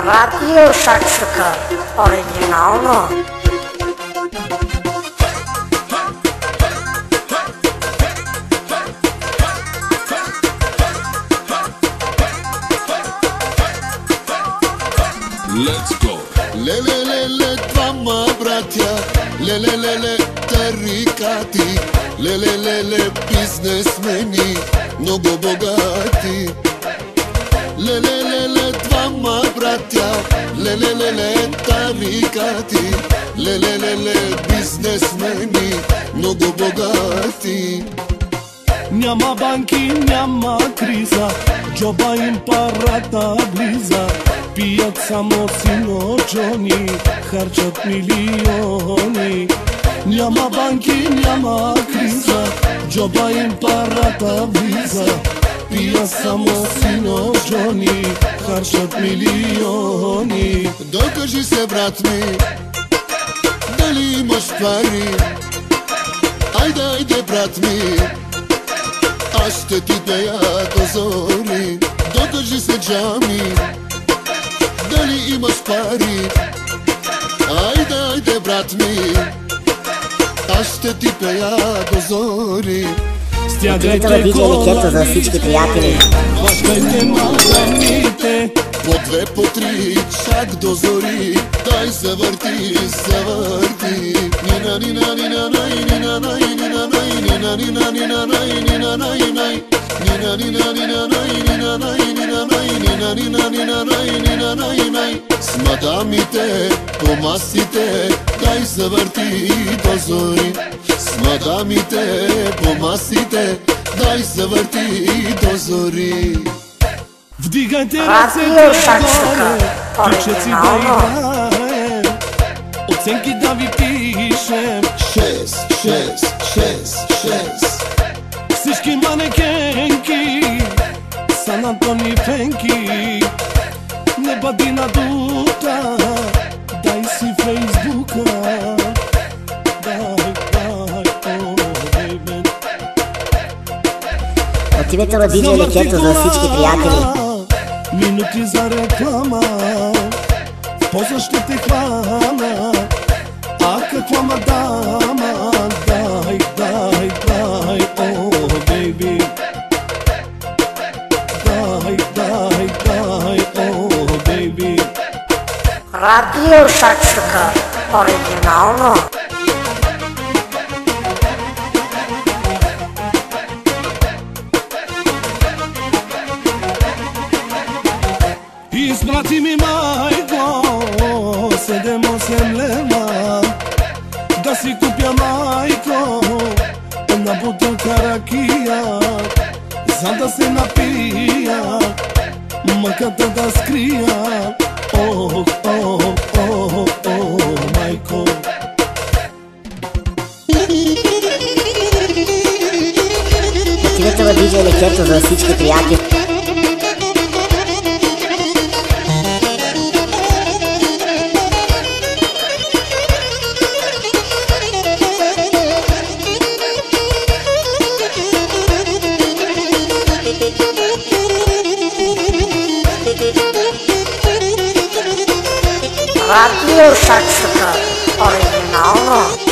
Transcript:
Radio Шакшука оригинално. Let's go! Леле, двама братя, леле, тарикати, леле, бизнесмени, много богати. Леле, двама братя, леле, тарикати, леле, бизнесмени, много богати. Няма банки, няма криза, джоба им парата влиза. Пият само сино Джони, харчат милиони. Няма банки, няма криза, джоба им парата влиза. Пият само сино Джони, харчат милиони. Докажи се, брат ми, дали имаш пари? Айде, брат ми, аз ще ти пея до зори. Докажи се, Джами, дали имаш пари? Айде, брат ми, аз ще ти пея до зори. Отивайте на диджей Лекето за всички приятели. Башкайте магамите, по две, по три, чак до зори. Дай се върти, се върти. Нина, нина, нина, най, нина, най, нина, най, нина, нина, нина, най, нина, най, най. Нина, нина, нина, най, нина, най, нина, най, нина, нина, нина, най, нина, най, най. С мадамите по масите, дай се върти до зори. С мадамите по масите, дай се върти до зори. вдигайте Radio ръцете Шакшука горе, пичеци да оригинално. играем, оценки да ви пишем. 6. Всички манекенки са на Тони Фенки. Не бъди надута, дай си Фейсбука. Бейбе. Отивайте на диджей Лекето за всички приятели. Минути за реклама, в полза ще те хвана. А каква мадама, дай, о, бейби. Дай, о, бейби. Radio Шакшука оригинално. Изпрати ми, майко, 7-8 лева, да си купя, майко, една бутилка ракия, за да се напия, мъката да скрия. О, майко. Отивайте на диджей Лекето за всички приятели. Radio Шакшука оригинално.